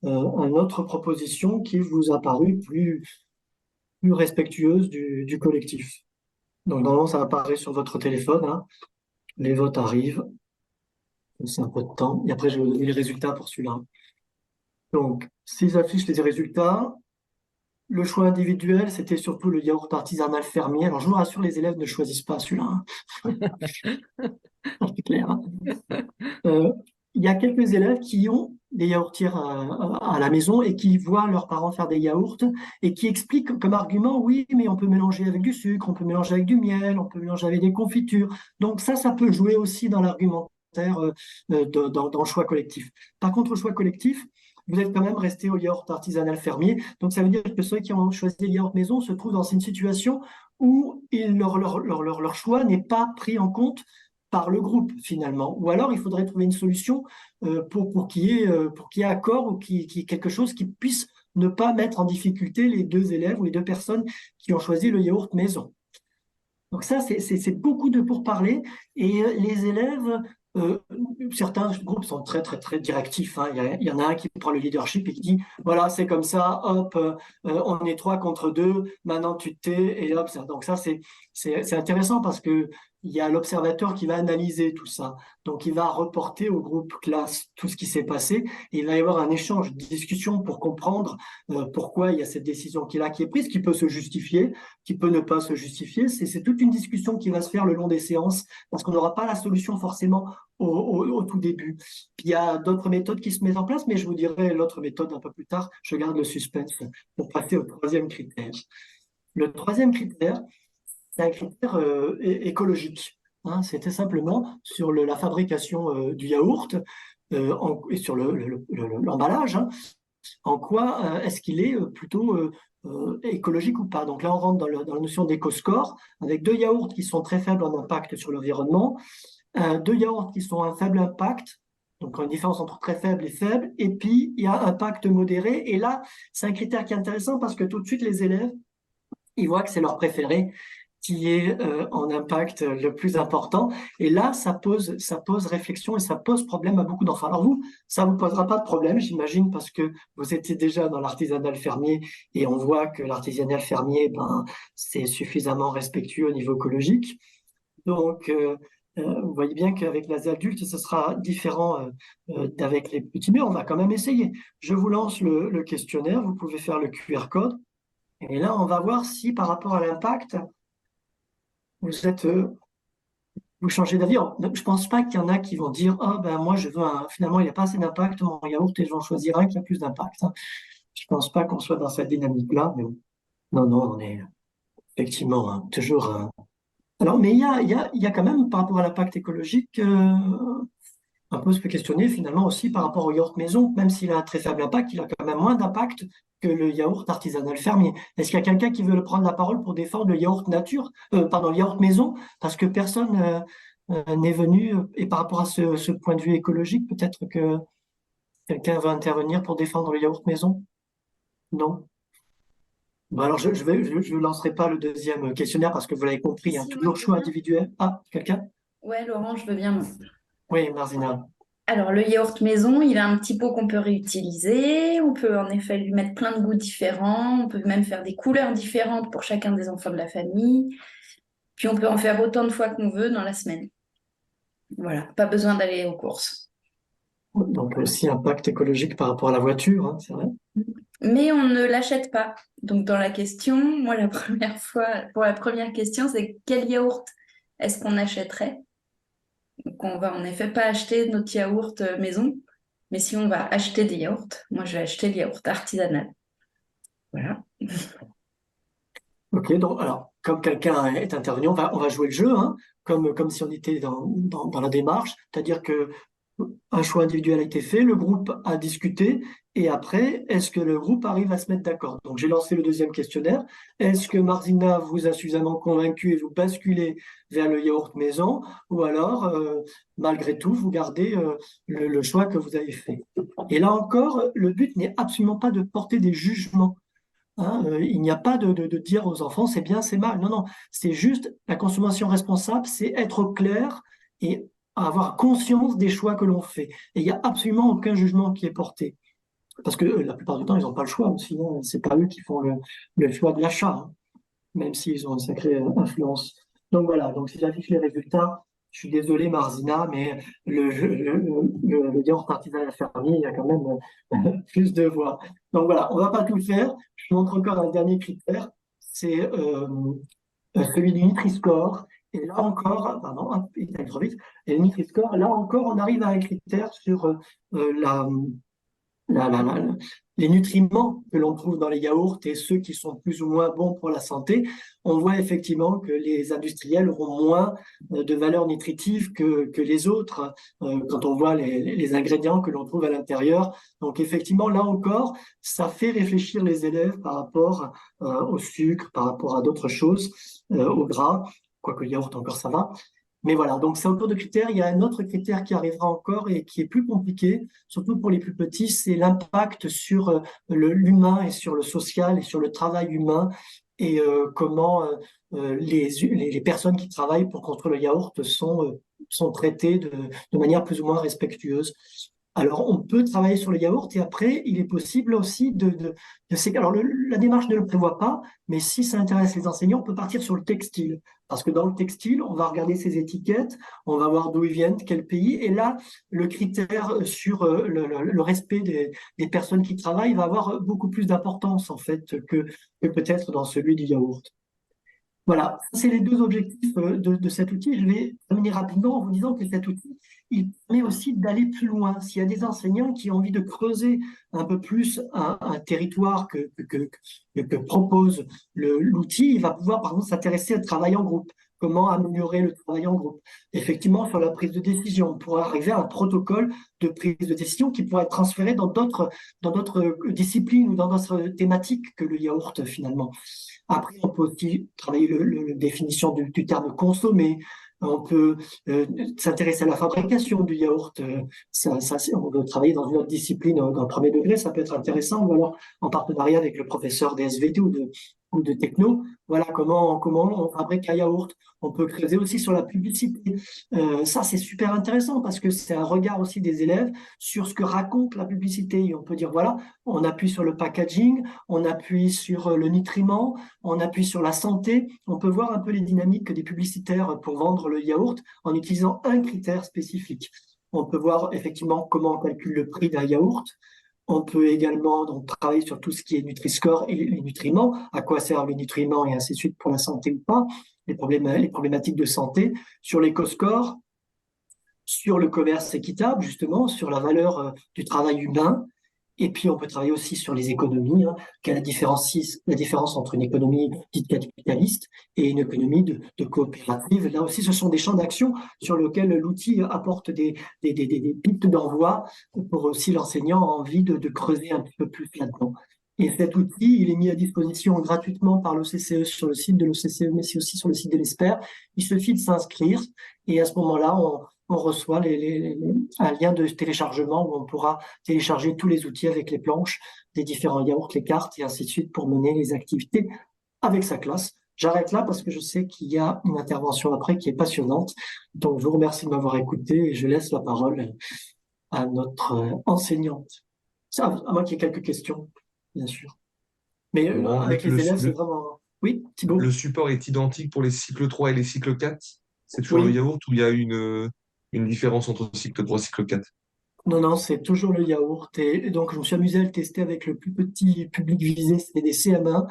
une autre proposition qui vous a paru plus respectueuse du collectif? Donc, normalement, ça apparaît sur votre téléphone, hein. Les votes arrivent. C'est un peu de temps. Et après, je vais vous donner les résultats pour celui-là. Donc, s'ils affichent les résultats, le choix individuel, c'était surtout le yaourt artisanal fermier. Alors, je vous rassure, les élèves ne choisissent pas celui-là, hein. C'est clair, hein. Euh, il y a quelques élèves qui ont des yaourtières à la maison et qui voient leurs parents faire des yaourts et qui expliquent comme argument, oui, mais on peut mélanger avec du sucre, on peut mélanger avec du miel, on peut mélanger avec des confitures. Donc ça peut jouer aussi dans l'argumentaire dans le choix collectif. Par contre, au choix collectif, vous êtes quand même resté au yaourt artisanal fermier. Donc ça veut dire que ceux qui ont choisi le yaourt maison se trouvent dans une situation où leur choix n'est pas pris en compte par le groupe finalement. Ou alors il faudrait trouver une solution pour qu'il y ait accord ou qu'il y ait quelque chose qui puisse ne pas mettre en difficulté les deux élèves ou les deux personnes qui ont choisi le yaourt maison. Donc ça, c'est beaucoup de pourparlers et les élèves, euh, certains groupes sont très, très, très directifs, hein. Il y en a un qui prend le leadership et qui dit, voilà, c'est comme ça, hop, on est 3 contre 2, maintenant tu te tais et hop. Donc ça, c'est intéressant parce que il y a l'observateur qui va analyser tout ça. Donc il va reporter au groupe classe tout ce qui s'est passé et il va y avoir un échange, une discussion pour comprendre pourquoi il y a cette décision qui est prise, qui peut se justifier, qui peut ne pas se justifier. C'est toute une discussion qui va se faire le long des séances parce qu'on n'aura pas la solution forcément au tout début. Puis il y a d'autres méthodes qui se mettent en place, mais je vous dirai l'autre méthode un peu plus tard. Je garde le suspense pour passer au troisième critère. Le troisième critère, c'est un critère écologique, hein. C'était simplement sur la fabrication du yaourt et sur l'emballage, hein. En quoi est-ce qu'il est plutôt écologique ou pas? Donc là, on rentre dans la notion d'éco-score, avec deux yaourts qui sont très faibles en impact sur l'environnement, deux yaourts qui sont à un faible impact, donc une différence entre très faible et faible, et puis il y a un impact modéré. Et là, c'est un critère qui est intéressant parce que tout de suite, les élèves, ils voient que c'est leur préféré qui est en impact le plus important. Et là, ça pose réflexion et ça pose problème à beaucoup d'enfants. Alors vous, ça vous posera pas de problème, j'imagine, parce que vous étiez déjà dans l'artisanal fermier et on voit que l'artisanal fermier, ben, c'est suffisamment respectueux au niveau écologique. Donc, vous voyez bien qu'avec les adultes, ce sera différent d'avec les petits, mais on va quand même essayer. Je vous lance le questionnaire, vous pouvez faire le QR code. Et là, on va voir si par rapport à l'impact, vous êtes, vous changez d'avis. Alors, je pense pas qu'il y en a qui vont dire, ah ben moi je veux finalement il n'y a pas assez d'impact, mon yaourt, et je vais en choisir un qui a plus d'impact, hein. Je pense pas qu'on soit dans cette dynamique-là, mais non, non, on est effectivement toujours. Alors, mais il y a quand même par rapport à l'impact écologique, un peu se questionner finalement aussi par rapport au yaourt maison, même s'il a un très faible impact, il a quand même moins d'impact que le yaourt artisanal fermier. Est-ce qu'il y a quelqu'un qui veut prendre la parole pour défendre le yaourt nature, pardon, le yaourt maison, parce que personne n'est venu, et par rapport à ce point de vue écologique, peut-être que quelqu'un va intervenir pour défendre le yaourt maison? Non? Bon, alors je lancerai pas le deuxième questionnaire parce que vous l'avez compris, hein, Si, moi, toujours je veux choix bien. individuel. Ah, quelqu'un? Ouais, Laurent, je veux bien, moi. Oui, Marzina. Alors, le yaourt maison, il a un petit pot qu'on peut réutiliser. On peut en effet lui mettre plein de goûts différents. On peut même faire des couleurs différentes pour chacun des enfants de la famille. Puis, on peut en faire autant de fois qu'on veut dans la semaine. Voilà, pas besoin d'aller aux courses. Donc aussi impact écologique par rapport à la voiture, hein, c'est vrai. Mais on ne l'achète pas. Donc, dans la question, moi, la première fois, pour la première question, c'est quel yaourt est-ce qu'on achèterait? Donc, on va en effet pas acheter notre yaourt maison, mais si on va acheter des yaourts, moi, je vais acheter le yaourt artisanal. Voilà. Ok, donc alors, comme quelqu'un est intervenu, on va jouer le jeu, hein, comme si on était dans la démarche, c'est-à-dire que un choix individuel a été fait, le groupe a discuté, et après, est-ce que le groupe arrive à se mettre d'accord? Donc j'ai lancé le deuxième questionnaire. Est-ce que Martina vous a suffisamment convaincu et vous basculez vers le yaourt maison, ou alors, malgré tout, vous gardez le choix que vous avez fait? Et là encore, le but n'est absolument pas de porter des jugements. Hein, il n'y a pas de dire aux enfants c'est bien, c'est mal. Non, non, c'est juste la consommation responsable, c'est être au clair et avoir conscience des choix que l'on fait. Et il n'y a absolument aucun jugement qui est porté. Parce que la plupart du temps, ils n'ont pas le choix, sinon c'est pas eux qui font le choix de l'achat, hein, même s'ils ont une sacrée influence. Donc voilà, donc si j'affiche les résultats, je suis désolé Marzina, mais le yaourt artisanal fermier, il y a quand même plus de voix. Donc voilà, on va pas tout faire. Je montre encore un dernier critère, c'est celui du Nutri-Score. Et là encore, pardon, hop, il est trop vite. Et le Nutri-Score, là encore, on arrive à un critère sur la, la- la- la- les nutriments que l'on trouve dans les yaourts et ceux qui sont plus ou moins bons pour la santé, on voit effectivement que les industriels auront moins de valeur nutritive que les autres quand on voit les ingrédients que l'on trouve à l'intérieur. Donc effectivement, là encore, ça fait réfléchir les élèves par rapport au sucre, par rapport à d'autres choses, au gras, quoique le yaourt encore ça va. Mais voilà, donc c'est autour de critères. Il y a un autre critère qui arrivera encore et qui est plus compliqué, surtout pour les plus petits, c'est l'impact sur l'humain et sur le social et sur le travail humain et comment les personnes qui travaillent pour construire le yaourt sont traitées de manière plus ou moins respectueuse. Alors, on peut travailler sur le yaourt et après, il est possible aussi alors, la démarche ne le prévoit pas, mais si ça intéresse les enseignants, on peut partir sur le textile. Parce que dans le textile, on va regarder ses étiquettes, on va voir d'où ils viennent, quel pays, et là, le critère sur le respect des personnes qui travaillent va avoir beaucoup plus d'importance, en fait, que peut-être dans celui du yaourt. Voilà, c'est les deux objectifs de cet outil. Je vais terminer rapidement en vous disant que cet outil, il permet aussi d'aller plus loin. S'il y a des enseignants qui ont envie de creuser un peu plus un territoire que propose l'outil, il va pouvoir par exemple s'intéresser au travail en groupe. Comment améliorer le travail en groupe? Effectivement, sur la prise de décision, pour arriver à un protocole de prise de décision qui pourrait être transféré dans d'autres disciplines ou dans d'autres thématiques que le yaourt finalement. Après, on peut aussi travailler la définition du terme consommer. On peut s'intéresser à la fabrication du yaourt. On veut travailler dans une autre discipline, dans le premier degré, ça peut être intéressant, ou alors en partenariat avec le professeur des SVT ou de techno. Voilà comment on fabrique un yaourt. On peut creuser aussi sur la publicité. Ça, c'est super intéressant parce que c'est un regard aussi des élèves sur ce que raconte la publicité. Et on peut dire, voilà, on appuie sur le packaging, on appuie sur le nutriment, on appuie sur la santé. On peut voir un peu les dynamiques des publicitaires pour vendre le yaourt en utilisant un critère spécifique. On peut voir effectivement comment on calcule le prix d'un yaourt. On peut également donc travailler sur tout ce qui est Nutri-Score et les nutriments, à quoi servent les nutriments et ainsi de suite pour la santé ou pas, les problématiques de santé, sur l'éco-score, sur le commerce équitable, justement, sur la valeur du travail humain. Et puis, on peut travailler aussi sur les économies, hein, quelle est la différence entre une économie dite capitaliste et une économie de coopérative. Là aussi, ce sont des champs d'action sur lesquels l'outil apporte des pistes d'envoi pour si l'enseignant a envie de creuser un petit peu plus là-dedans. Et cet outil, il est mis à disposition gratuitement par l'OCCE sur le site de l'OCCE, mais aussi sur le site de l'ESPER. Il suffit de s'inscrire et à ce moment-là, on reçoit un lien de téléchargement où on pourra télécharger tous les outils avec les planches des différents yaourts, les cartes et ainsi de suite pour mener les activités avec sa classe. J'arrête là parce que je sais qu'il y a une intervention après qui est passionnante. Donc, je vous remercie de m'avoir écouté et je laisse la parole à notre enseignante. À moins qu'il y ait quelques questions, bien sûr. Mais Non, avec les élèves, c'est vraiment... Oui, Thibaut? le support est identique pour les cycles 3 et les cycles 4. C'est toujours le Oui. yaourt ou il y a une différence entre cycle 3 et cycle 4? Non, non, c'est toujours le yaourt. Et donc, je me suis amusé à le tester avec le plus petit public visé, c'était des CM1.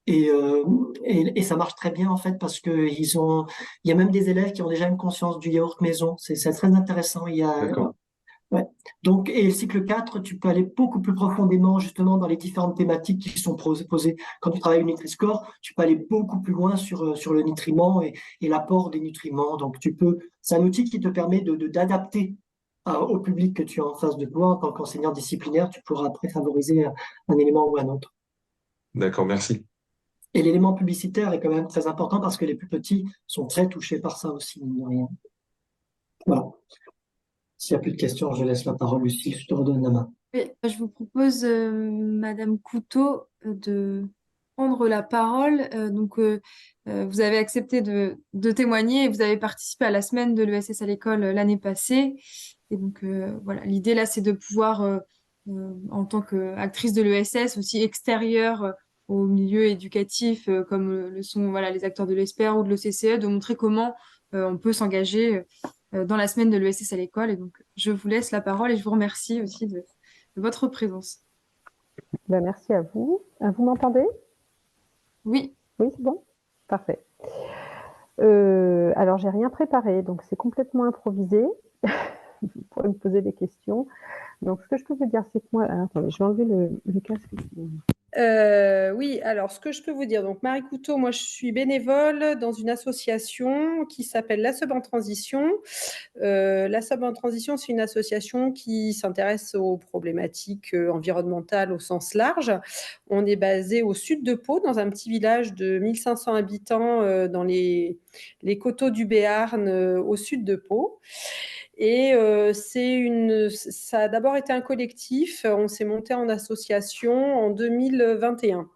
Et ça marche très bien, en fait, parce que il y a même des élèves qui ont déjà une conscience du yaourt maison. C'est très intéressant. D'accord. Ouais. Donc, et le cycle 4, tu peux aller beaucoup plus profondément justement dans les différentes thématiques qui sont posées. Quand tu travailles au Nutri-Score, tu peux aller beaucoup plus loin sur le nutriment et l'apport des nutriments. Donc, c'est un outil qui te permet d'adapter au public que tu as en face de toi. En tant qu'enseignant disciplinaire, tu pourras après favoriser un élément ou un autre. D'accord, merci. Et l'élément publicitaire est quand même très important parce que les plus petits sont très touchés par ça aussi, mine de rien. Voilà. S'il n'y a plus de questions, je laisse la parole, Lucie. Je te redonne la main. Oui, je vous propose, Madame Couteau, de prendre la parole. Vous avez accepté de témoigner et vous avez participé à la semaine de l'ESS à l'école l'année passée. Et donc, voilà, l'idée là, c'est de pouvoir, en tant qu'actrice de l'ESS, aussi extérieure au milieu éducatif, comme le sont voilà, les acteurs de l'ESPER ou de l'ECCE, de montrer comment on peut s'engager dans la semaine de l'ESS à l'école. Et donc, je vous laisse la parole et je vous remercie aussi de votre présence. Ben, merci à vous. Vous m'entendez? Oui, Oui, c'est bon? Parfait. Alors, j'ai rien préparé, donc c'est complètement improvisé. Vous pourrez me poser des questions. Donc, ce que je peux vous dire, c'est que moi... Alors, attendez, je vais enlever le casque. Oui, alors ce que je peux vous dire, donc Marie Couteau, moi je suis bénévole dans une association qui s'appelle La Sub en Transition. La Sub en Transition, c'est une association qui s'intéresse aux problématiques environnementales au sens large. On est basé au sud de Pau, dans un petit village de 1500 habitants dans les coteaux du Béarn, au sud de Pau. Et ça a d'abord été un collectif. On s'est monté en association en 2021.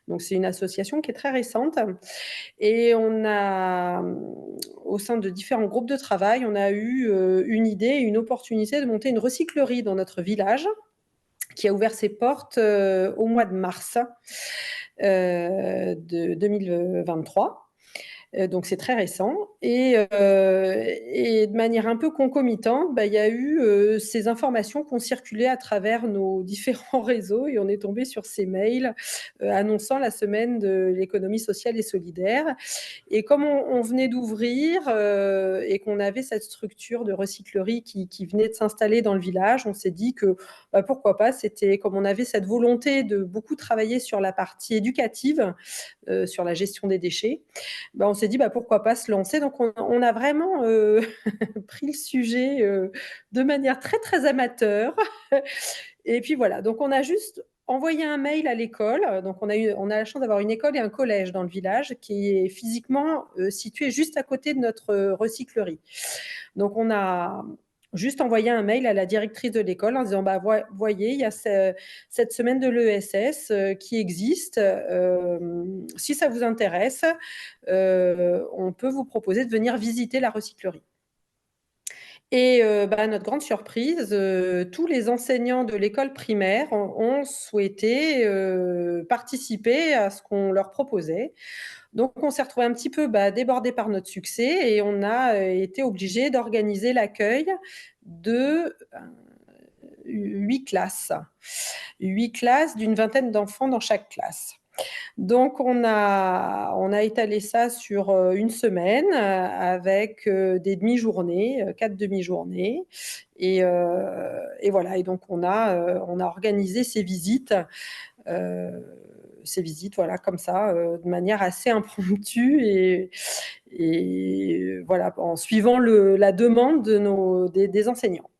Donc, c'est une association qui est très récente. Et on a, au sein de différents groupes de travail, on a eu une idée, une opportunité de monter une recyclerie dans notre village qui a ouvert ses portes au mois de mars de 2023. Donc c'est très récent. Et de manière un peu concomitante, il y a eu ces informations qui ont circulé à travers nos différents réseaux et on est tombé sur ces mails annonçant la semaine de l'économie sociale et solidaire. Et comme on venait d'ouvrir et qu'on avait cette structure de recyclerie qui venait de s'installer dans le village, on s'est dit que pourquoi pas, c'était comme on avait cette volonté de beaucoup travailler sur la partie éducative, sur la gestion des déchets, on s'est dit pourquoi pas se lancer. Donc on a vraiment pris le sujet de manière très très amateur. Et puis voilà, donc on a juste envoyé un mail à l'école. Donc on a la chance d'avoir une école et un collège dans le village qui est physiquement situé juste à côté de notre recyclerie. Donc on a juste envoyé un mail à la directrice de l'école en disant voyez, il y a cette semaine de l'ESS qui existe. Si ça vous intéresse, on peut vous proposer de venir visiter la recyclerie. Et notre grande surprise, tous les enseignants de l'école primaire ont souhaité participer à ce qu'on leur proposait. Donc, on s'est retrouvé un petit peu débordé par notre succès et on a été obligé d'organiser l'accueil de 8 classes. 8 classes d'une vingtaine d'enfants dans chaque classe. Donc, on a étalé ça sur une semaine avec des demi-journées, 4 demi-journées. Et voilà. Et donc, on a organisé ces visites. Voilà, comme ça, de manière assez impromptue et voilà, en suivant la demande des enseignants.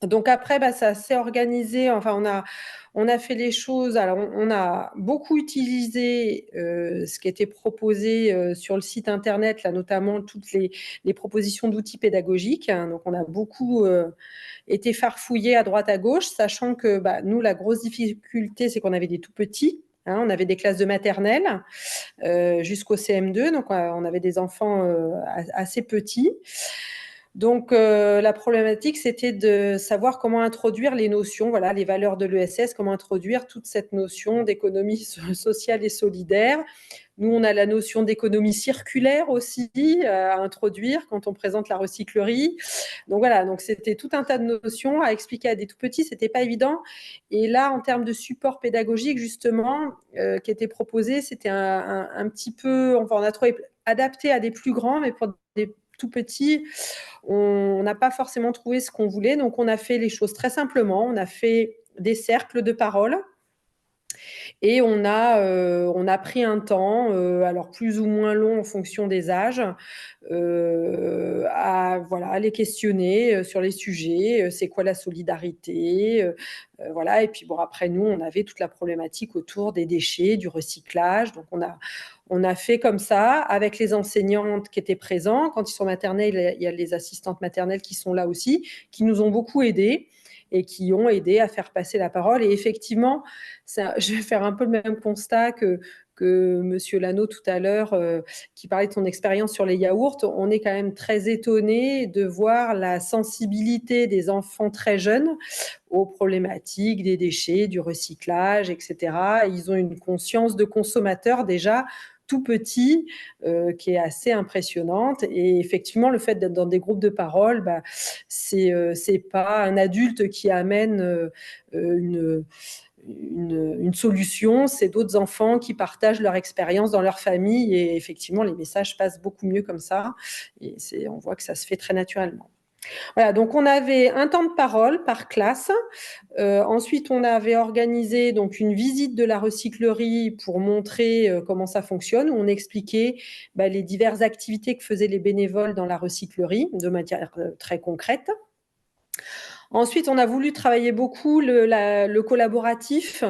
Donc après, ça s'est organisé. Enfin, on a fait les choses. Alors, on a beaucoup utilisé ce qui était proposé sur le site internet, là, notamment toutes les propositions d'outils pédagogiques. Donc, on a beaucoup été farfouillé à droite à gauche, sachant que nous, la grosse difficulté, c'est qu'on avait des tout petits. On avait des classes de maternelle jusqu'au CM2, donc on avait des enfants assez petits. Donc, la problématique, c'était de savoir comment introduire les notions, voilà, les valeurs de l'ESS, comment introduire toute cette notion d'économie sociale et solidaire. Nous, on a la notion d'économie circulaire aussi à introduire quand on présente la recyclerie. Donc voilà, donc c'était tout un tas de notions à expliquer à des tout petits, c'était pas évident. Et là, en termes de support pédagogique, justement, qui était proposé, c'était un petit peu, enfin, on a trouvé adapté à des plus grands, mais pour des tout petit, on n'a pas forcément trouvé ce qu'on voulait. Donc, on a fait les choses très simplement. On a fait des cercles de parole. Et on a pris un temps, alors plus ou moins long en fonction des âges, à les questionner sur les sujets. C'est quoi la solidarité, voilà. Et puis bon, après nous, on avait toute la problématique autour des déchets, du recyclage. Donc on a fait comme ça avec les enseignantes qui étaient présentes. Quand ils sont maternelles, il y a les assistantes maternelles qui sont là aussi, qui nous ont beaucoup aidés et qui ont aidé à faire passer la parole. Et effectivement, je vais faire un peu le même constat que Monsieur Lano tout à l'heure, qui parlait de son expérience sur les yaourts. On est quand même très étonné de voir la sensibilité des enfants très jeunes aux problématiques des déchets, du recyclage, etc. Ils ont une conscience de consommateur déjà tout petit, qui est assez impressionnante. Et effectivement, le fait d'être dans des groupes de parole, c'est pas un adulte qui amène une solution, c'est d'autres enfants qui partagent leur expérience dans leur famille. Et effectivement, les messages passent beaucoup mieux comme ça. Et on voit que ça se fait très naturellement. Voilà, donc on avait un temps de parole par classe. Ensuite, on avait organisé donc une visite de la recyclerie pour montrer comment ça fonctionne. On expliquait les diverses activités que faisaient les bénévoles dans la recyclerie de manière très concrète. Ensuite, on a voulu travailler beaucoup le collaboratif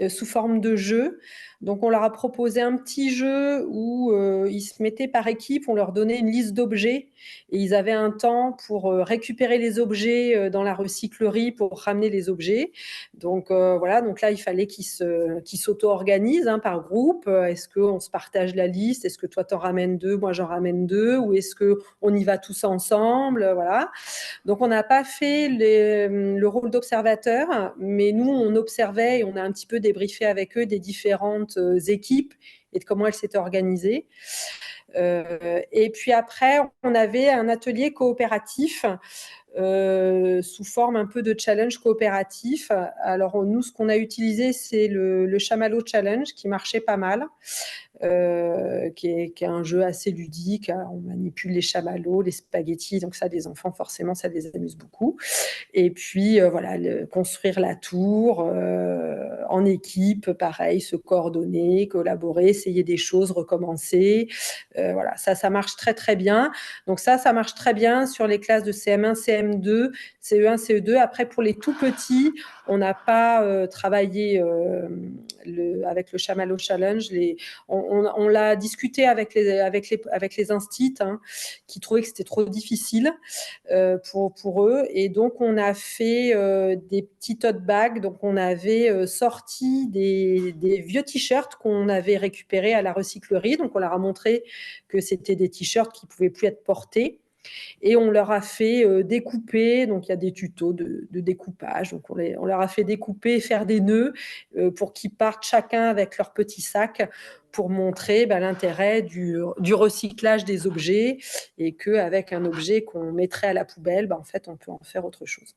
sous forme de jeu. Donc, on leur a proposé un petit jeu où ils se mettaient par équipe, on leur donnait une liste d'objets et ils avaient un temps pour récupérer les objets dans la recyclerie pour ramener les objets. Donc, voilà, donc là, il fallait qu'ils s'auto-organisent par groupe. Est-ce qu'on se partage la liste? Est-ce que toi, t'en ramènes 2, moi, j'en ramène 2? Ou est-ce qu'on y va tous ensemble? Voilà. Donc, on n'a pas fait le rôle d'observateur, mais nous, on observait et on a un petit peu débriefé avec eux des différentes équipes et de comment elles s'étaient organisées. Et puis après, on avait un atelier coopératif sous forme un peu de challenge coopératif. Alors, nous, ce qu'on a utilisé, c'est le Chamallow Challenge qui marchait pas mal. Qui est un jeu assez ludique. On manipule les chamallows, les spaghettis, donc ça, les enfants, forcément, ça les amuse beaucoup. Et puis, voilà, construire la tour en équipe, pareil, se coordonner, collaborer, essayer des choses, recommencer. Voilà, ça marche très, très bien. Donc ça marche très bien sur les classes de CM1, CM2, CE1, CE2. Après, pour les tout petits, on n'a pas travaillé avec le Chamallow Challenge. On l'a discuté avec les instits qui trouvaient que c'était trop difficile pour eux. Et donc, on a fait des petits tote bags. Donc, on avait sorti des vieux t-shirts qu'on avait récupérés à la recyclerie. Donc, on leur a montré que c'était des t-shirts qui ne pouvaient plus être portés. Et on leur a fait découper, donc il y a des tutos de découpage, donc on leur a fait découper, faire des nœuds pour qu'ils partent chacun avec leur petit sac pour montrer l'intérêt du recyclage des objets et qu'avec un objet qu'on mettrait à la poubelle, en fait, on peut en faire autre chose.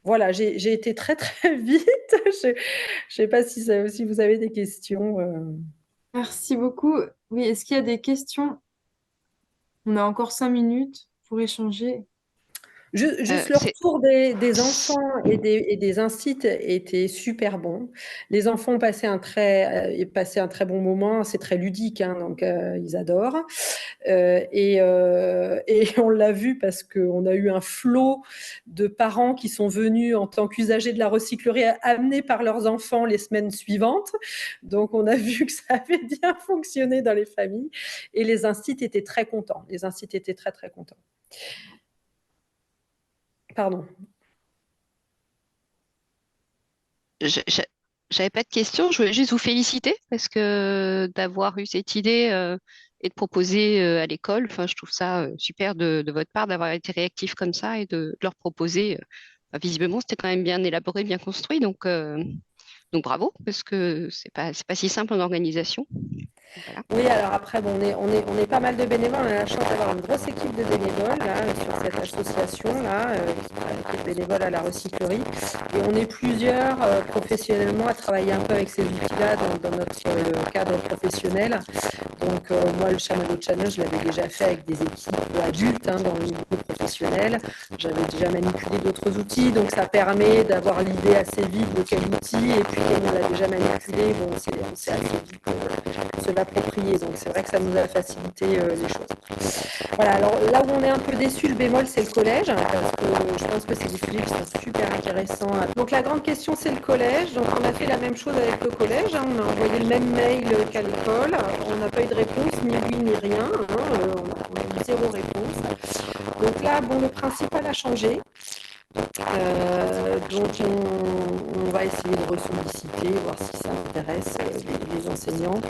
Voilà, j'ai été très, très vite. Je ne sais pas si vous avez des questions. Merci beaucoup. Oui, est-ce qu'il y a des questions? On a encore 5 minutes pour échanger. Juste le retour des enfants et des instits était super bon. Les enfants ont passé un très bon moment. C'est très ludique, donc ils adorent. Et on l'a vu parce qu'on a eu un flot de parents qui sont venus en tant qu'usagers de la recyclerie amenés par leurs enfants les semaines suivantes. Donc, on a vu que ça avait bien fonctionné dans les familles. Et les instits étaient très contents. Les instits étaient très, très contents. Pardon. J'avais pas de questions, je voulais juste vous féliciter parce que d'avoir eu cette idée et de proposer à l'école, enfin, je trouve ça super de votre part d'avoir été réactif comme ça et de leur proposer. Visiblement, c'était quand même bien élaboré, bien construit, donc Donc bravo, parce que c'est pas si simple en organisation. Voilà. Oui, alors après, bon, on est pas mal de bénévoles. On a la chance d'avoir une grosse équipe de bénévoles là, sur cette association-là, qui est bénévole à la recyclerie. Et on est plusieurs professionnellement à travailler un peu avec ces outils-là dans notre cadre professionnel. Donc, moi, le Chamallow Challenge, je l'avais déjà fait avec des équipes adultes dans le milieu professionnel. J'avais déjà manipulé d'autres outils, donc ça permet d'avoir l'idée assez vite de quel outil. Et puis, comme on l'a déjà manipulé, bon, c'est assez vite se l'approprier. Donc, c'est vrai que ça nous a facilité les choses. Voilà, alors là où on est un peu déçu, le bémol, c'est le collège, parce que je pense que c'est des sujets qui sont super intéressants. Donc, la grande question, c'est le collège. Donc, on a fait la même chose avec le collège. On a envoyé le même mail qu'à l'école. On n'a pas eu de réponse, ni oui, ni rien. On a eu zéro réponse. Donc là, bon, le principal a changé. Donc on va essayer de ressolliciter, voir si ça intéresse les enseignants.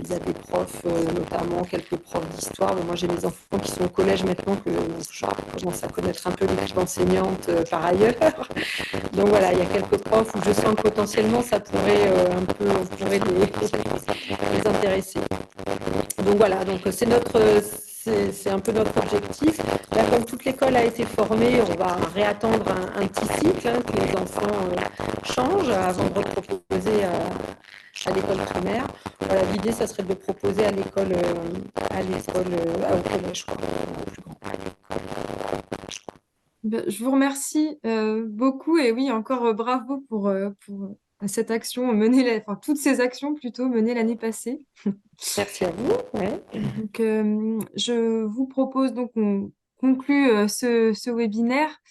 Il y a des profs, notamment quelques profs d'histoire. Bon, moi j'ai mes enfants qui sont au collège maintenant, que je commence à connaître un peu l'équipe enseignante par ailleurs. Donc voilà, il y a quelques profs où je sens que potentiellement ça pourrait on pourrait les intéresser. Donc voilà, donc c'est un peu notre objectif. Là, comme toute l'école a été formée, on va réattendre un petit cycle que les enfants changent avant de reproposer à l'école primaire. Voilà, l'idée, ça serait de le proposer à l'école, au collège, quoi, au plus grand. Je vous remercie beaucoup et oui, encore bravo pour cette action enfin toutes ces actions plutôt menées l'année passée. Merci à vous. Ouais. Donc, je vous propose donc qu'on conclue ce webinaire.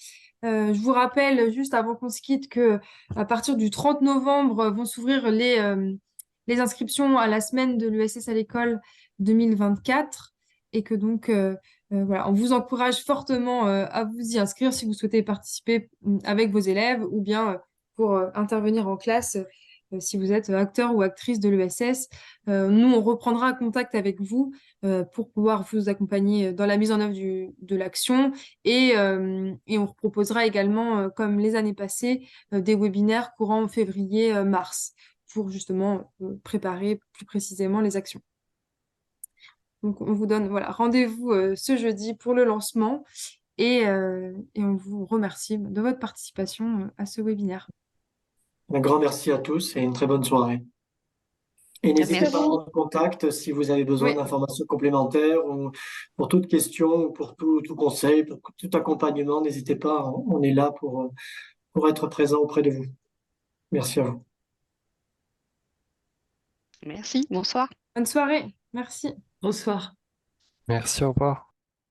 Je vous rappelle juste avant qu'on se quitte que à partir du 30 novembre vont s'ouvrir les inscriptions à la semaine de l'ESS à l'école 2024 et que donc voilà, on vous encourage fortement à vous y inscrire si vous souhaitez participer avec vos élèves ou bien pour intervenir en classe si vous êtes acteur ou actrice de l'ESS. Nous, on reprendra contact avec vous pour pouvoir vous accompagner dans la mise en œuvre de l'action et on proposera également, comme les années passées, des webinaires courant février-mars pour justement préparer plus précisément les actions. Donc, on vous donne voilà, rendez-vous ce jeudi pour le lancement et on vous remercie de votre participation à ce webinaire. Un grand merci à tous et une très bonne soirée. Et Merci n'hésitez à pas à vous. prendre contact si vous avez besoin Oui, d'informations complémentaires ou pour toute question ou pour tout conseil, pour tout accompagnement. N'hésitez pas, on est là pour être présent auprès de vous. Merci à vous. Merci, bonsoir. bonne soirée. Merci. Bonsoir. Merci, au revoir.